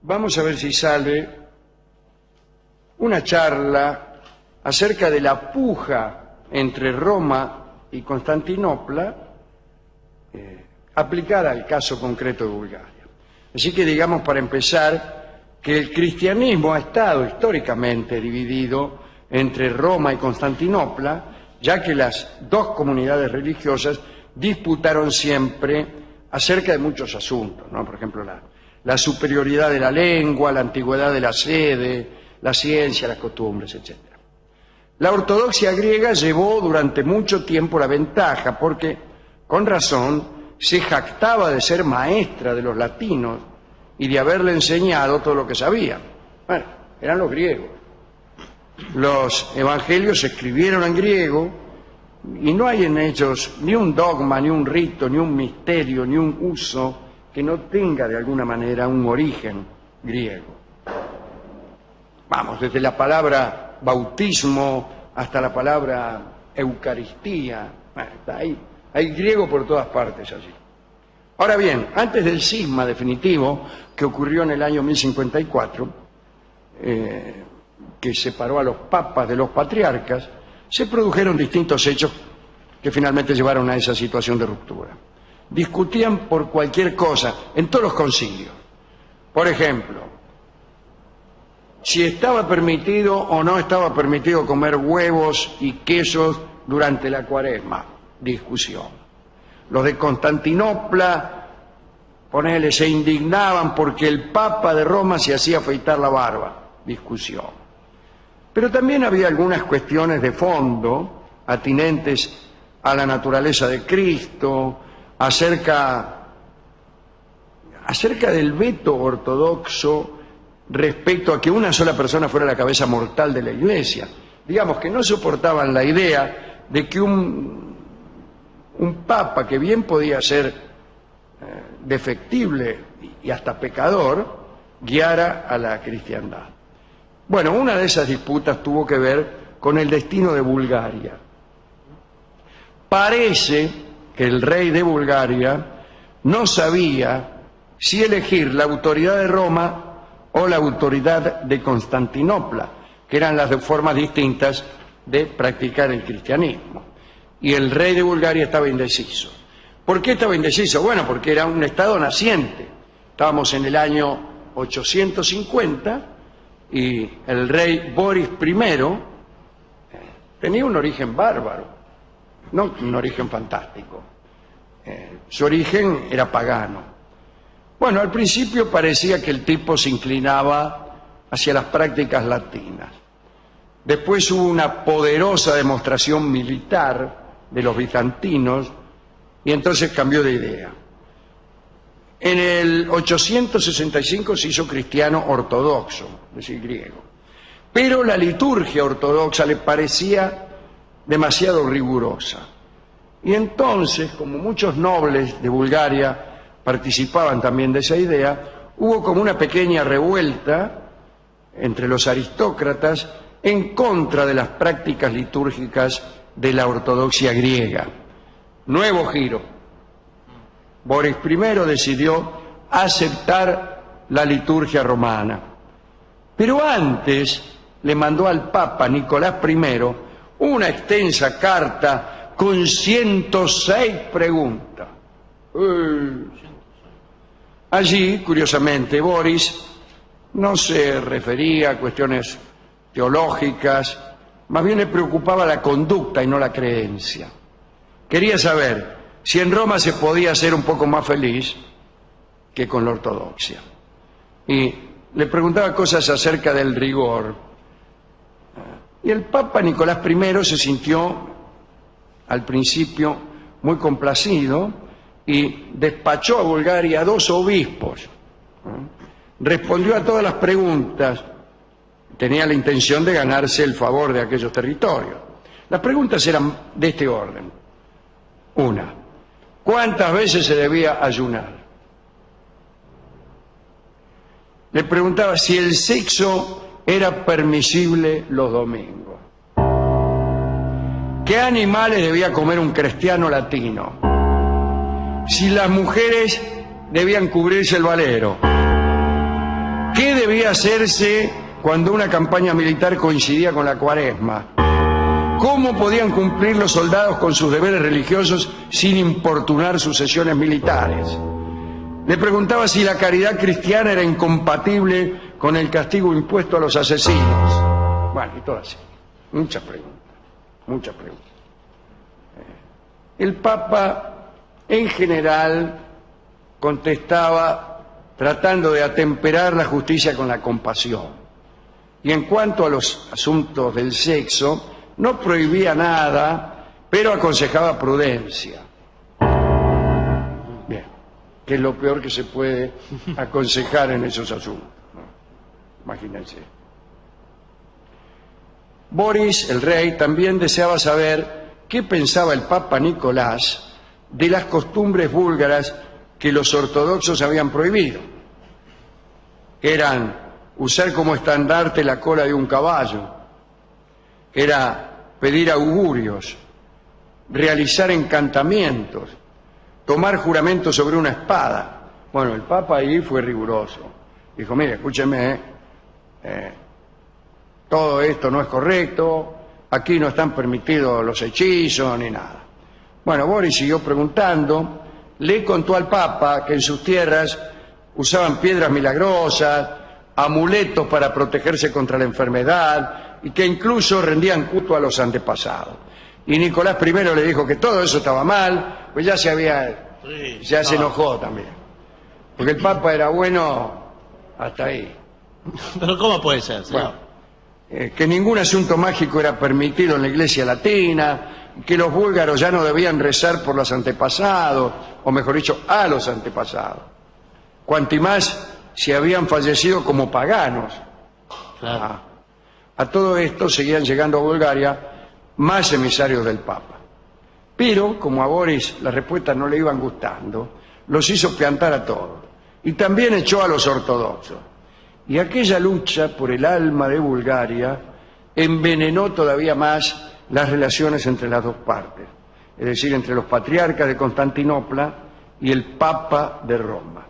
vamos a ver si sale una charla acerca de la puja entre Roma y Constantinopla aplicada al caso concreto de Bulgaria. Así que digamos, para empezar, que el cristianismo ha estado históricamente dividido entre Roma y Constantinopla, ya que las dos comunidades religiosas disputaron siempre acerca de muchos asuntos, ¿no? Por ejemplo, la superioridad de la lengua, la antigüedad de la sede, la ciencia, las costumbres, etc. La ortodoxia griega llevó durante mucho tiempo la ventaja porque, con razón, se jactaba de ser maestra de los latinos y de haberle enseñado todo lo que sabían. Bueno, eran los griegos. Los evangelios se escribieron en griego y no hay en ellos ni un dogma, ni un rito, ni un misterio, ni un uso que no tenga de alguna manera un origen griego. Vamos, desde la palabra bautismo hasta la palabra eucaristía, bueno, hay griego por todas partes allí. Ahora bien, antes del cisma definitivo que ocurrió en el año 1054, que separó a los papas de los patriarcas, se produjeron distintos hechos que finalmente llevaron a esa situación de ruptura. Discutían por cualquier cosa en todos los concilios. Por ejemplo, si estaba permitido o no estaba permitido comer huevos y quesos durante la Cuaresma. Discusión. Los de Constantinopla, ponele, se indignaban porque el Papa de Roma se hacía afeitar la barba. Discusión. Pero también había algunas cuestiones de fondo atinentes a la naturaleza de Cristo, acerca del veto ortodoxo respecto a que una sola persona fuera la cabeza mortal de la Iglesia. Digamos que no soportaban la idea de que un papa, que bien podía ser defectible y hasta pecador, guiara a la cristiandad. Bueno, una de esas disputas tuvo que ver con el destino de Bulgaria. Parece que el rey de Bulgaria no sabía si elegir la autoridad de Roma o la autoridad de Constantinopla, que eran las dos formas distintas de practicar el cristianismo. Y el rey de Bulgaria estaba indeciso. ¿Por qué estaba indeciso? Bueno, porque era un estado naciente. Estábamos en el año 850 y el rey Boris I tenía un origen bárbaro, no un origen fantástico. Su origen era pagano. Bueno, al principio parecía que el tipo se inclinaba hacia las prácticas latinas. Después hubo una poderosa demostración militar de los bizantinos y entonces cambió de idea. En el 865 se hizo cristiano ortodoxo, es decir, griego. Pero la liturgia ortodoxa le parecía demasiado rigurosa. Y entonces, como muchos nobles de Bulgaria participaban también de esa idea, hubo como una pequeña revuelta entre los aristócratas en contra de las prácticas litúrgicas de la ortodoxia griega. Nuevo giro. Boris I decidió aceptar la liturgia romana. Pero antes le mandó al Papa Nicolás I una extensa carta con 106 preguntas. Allí, curiosamente, Boris no se refería a cuestiones teológicas, más bien le preocupaba la conducta y no la creencia. Quería saber si en Roma se podía ser un poco más feliz que con la ortodoxia. Y le preguntaba cosas acerca del rigor. Y el Papa Nicolás I se sintió al principio muy complacido y despachó a Bulgaria a 2 obispos. Respondió a todas las preguntas. Tenía la intención de ganarse el favor de aquellos territorios. Las preguntas eran de este orden. Una, ¿cuántas veces se debía ayunar? Le preguntaba si el sexo era permisible los domingos. ¿Qué animales debía comer un cristiano latino? Si las mujeres debían cubrirse el valero. ¿Qué debía hacerse cuando una campaña militar coincidía con la Cuaresma? ¿Cómo podían cumplir los soldados con sus deberes religiosos sin importunar sus sesiones militares? Le preguntaba si la caridad cristiana era incompatible con el castigo impuesto a los asesinos. Bueno, y todo así. Muchas preguntas, muchas preguntas. El Papa, en general, contestaba tratando de atemperar la justicia con la compasión. Y en cuanto a los asuntos del sexo, no prohibía nada, pero aconsejaba prudencia. Bien, que es lo peor que se puede aconsejar en esos asuntos, ¿no? Imagínense. Boris, el rey, también deseaba saber qué pensaba el Papa Nicolás de las costumbres búlgaras que los ortodoxos habían prohibido. Eran usar como estandarte la cola de un caballo, era pedir augurios, realizar encantamientos, tomar juramento sobre una espada. Bueno, el Papa ahí fue riguroso. Dijo, mire, escúcheme, todo esto no es correcto, aquí no están permitidos los hechizos ni nada. Bueno, Boris siguió preguntando, le contó al Papa que en sus tierras usaban piedras milagrosas, amuletos para protegerse contra la enfermedad y que incluso rendían culto a los antepasados. Y Nicolás I le dijo que todo eso estaba mal, pues ya se enojó también. Porque el Papa era bueno hasta ahí. Pero ¿cómo puede ser, señor? Bueno, que ningún asunto mágico era permitido en la Iglesia latina, que los búlgaros ya no debían rezar por los antepasados, o mejor dicho, a los antepasados. Cuanti más si habían fallecido como paganos. Claro. A todo esto seguían llegando a Bulgaria más emisarios del Papa. Pero, como a Boris las respuestas no le iban gustando, los hizo plantar a todos. Y también echó a los ortodoxos. Y aquella lucha por el alma de Bulgaria envenenó todavía más las relaciones entre las dos partes, es decir, entre los patriarcas de Constantinopla y el Papa de Roma.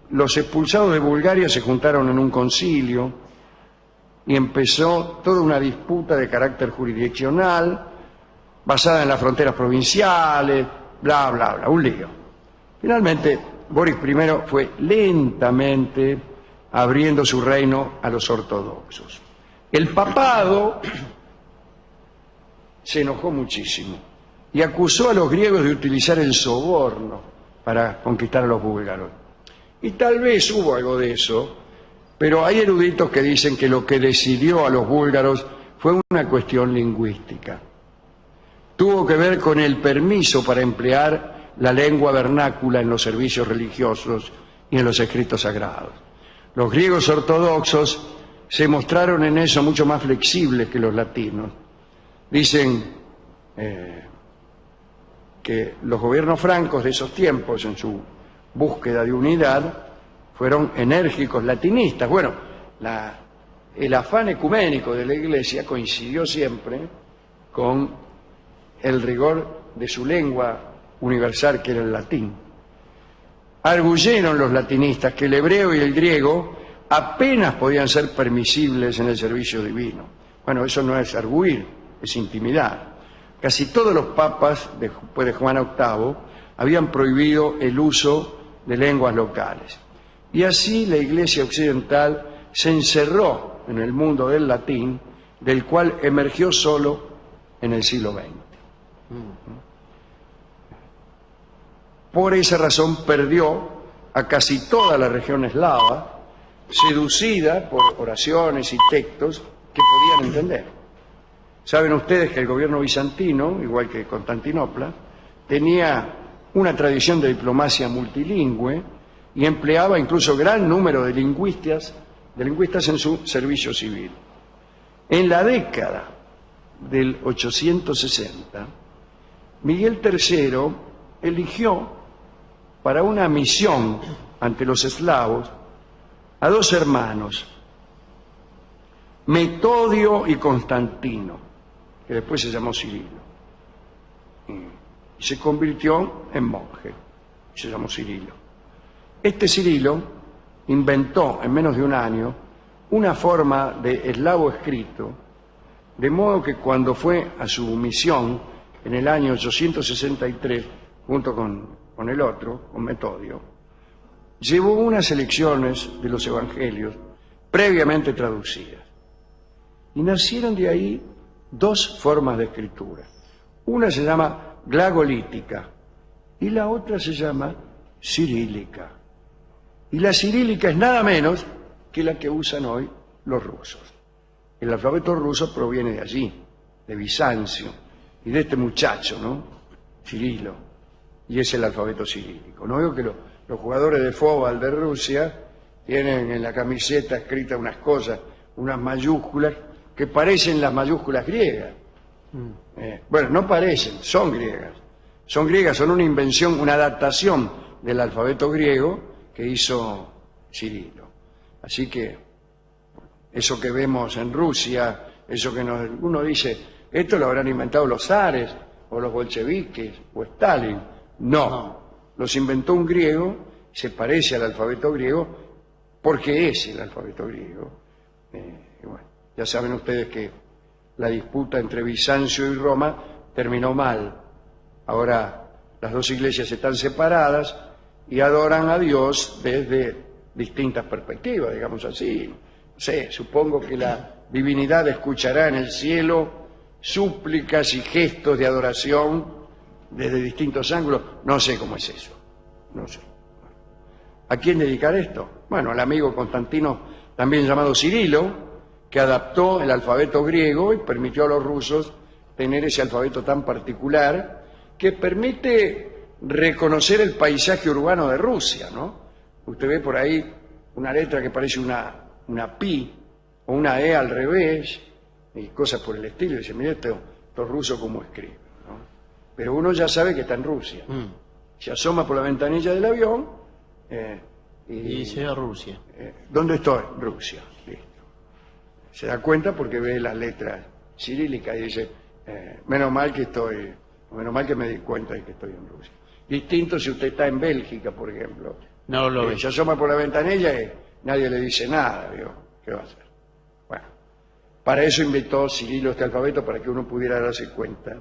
Los expulsados de Bulgaria se juntaron en un concilio y empezó toda una disputa de carácter jurisdiccional basada en las fronteras provinciales, bla, bla, bla, un lío. Finalmente, Boris I fue lentamente abriendo su reino a los ortodoxos. El papado se enojó muchísimo y acusó a los griegos de utilizar el soborno para conquistar a los búlgaros. Y tal vez hubo algo de eso, pero hay eruditos que dicen que lo que decidió a los búlgaros fue una cuestión lingüística. Tuvo que ver con el permiso para emplear la lengua vernácula en los servicios religiosos y en los escritos sagrados. Los griegos ortodoxos se mostraron en eso mucho más flexibles que los latinos. Dicen que los gobiernos francos de esos tiempos, en su búsqueda de unidad, fueron enérgicos latinistas. Bueno, el afán ecuménico de la Iglesia coincidió siempre con el rigor de su lengua universal, que era el latín. Arguyeron los latinistas que el hebreo y el griego apenas podían ser permisibles en el servicio divino. Bueno, eso no es arguir, es intimidar. Casi todos los papas, después de Juan VIII, habían prohibido el uso de lenguas locales. Y así la Iglesia occidental se encerró en el mundo del latín, del cual emergió solo en el siglo XX. Por esa razón perdió a casi toda la región eslava, seducida por oraciones y textos que podían entender. Saben ustedes que el gobierno bizantino, igual que Constantinopla, tenía una tradición de diplomacia multilingüe y empleaba incluso gran número de lingüistas en su servicio civil. En la década del 860, Miguel III eligió para una misión ante los eslavos a dos hermanos, Metodio y Constantino, que después se llamó Cirilo. Y se convirtió en monje, se llamó Cirilo. Este Cirilo inventó en menos de un año una forma de eslavo escrito, de modo que cuando fue a su misión en el año 863, junto con el otro, con Metodio, llevó unas selecciones de los evangelios previamente traducidas. Y nacieron de ahí dos formas de escritura. Una se llama glagolítica y la otra se llama cirílica. Y la cirílica es nada menos que la que usan hoy los rusos. El alfabeto ruso proviene de allí, de Bizancio, y de este muchacho, ¿no? Cirilo. Y es el alfabeto cirílico. No veo que los jugadores de fútbol de Rusia tienen en la camiseta escritas unas cosas, unas mayúsculas, que parecen las mayúsculas griegas. Bueno, no parecen, son griegas. Son griegas, son una invención, una adaptación del alfabeto griego que hizo Cirilo. Así que eso que vemos en Rusia, eso que uno dice, esto lo habrán inventado los zares, o los bolcheviques, o Stalin. No, los inventó un griego, se parece al alfabeto griego, porque es el alfabeto griego. Y bueno, ya saben ustedes que la disputa entre Bizancio y Roma terminó mal. Ahora las dos iglesias están separadas y adoran a Dios desde distintas perspectivas, digamos así. No sé, supongo que la divinidad escuchará en el cielo súplicas y gestos de adoración desde distintos ángulos. No sé cómo es eso, no sé. ¿A quién dedicar esto? Bueno, al amigo Constantino, también llamado Cirilo, que adaptó el alfabeto griego y permitió a los rusos tener ese alfabeto tan particular que permite reconocer el paisaje urbano de Rusia, ¿no? Usted ve por ahí una letra que parece una pi o una e al revés y cosas por el estilo. Y dice, mira esto ruso como escribe, ¿no? Pero uno ya sabe que está en Rusia. Se asoma por la ventanilla del avión y llega a Rusia. ¿Dónde estoy? Rusia. Listo. Se da cuenta porque ve las letras cirílicas y dice, menos mal que me di cuenta de que estoy en Rusia. Distinto si usted está en Bélgica, por ejemplo. No lo ve. Se asoma por la ventanilla y nadie le dice nada, ¿vio? ¿Qué va a hacer? Bueno, para eso inventó Cirilo este alfabeto, para que uno pudiera darse cuenta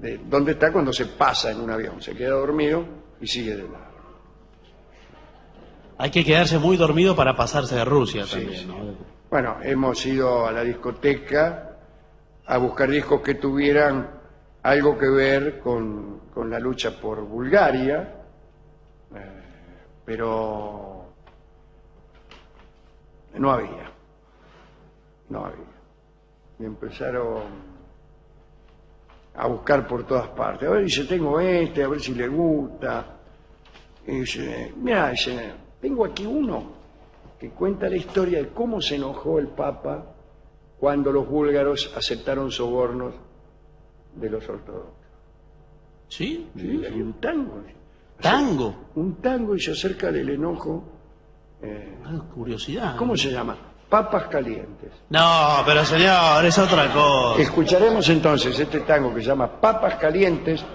de dónde está cuando se pasa en un avión. Se queda dormido y sigue de lado. Hay que quedarse muy dormido para pasarse de Rusia también, Sí. ¿no? Bueno, hemos ido a la discoteca a buscar discos que tuvieran algo que ver con la lucha por Bulgaria, pero no había. Y empezaron a buscar por todas partes. A ver, dice, tengo a ver si le gusta. Y dice, mira, tengo aquí uno que cuenta la historia de cómo se enojó el Papa cuando los búlgaros aceptaron sobornos de los ortodoxos. ¿Sí? Sí, hay un tango. ¿Tango? Un tango y se acerca del enojo. Curiosidad. ¿Cómo se llama? Papas calientes. No, pero señor, es otra cosa. Escucharemos entonces este tango que se llama Papas calientes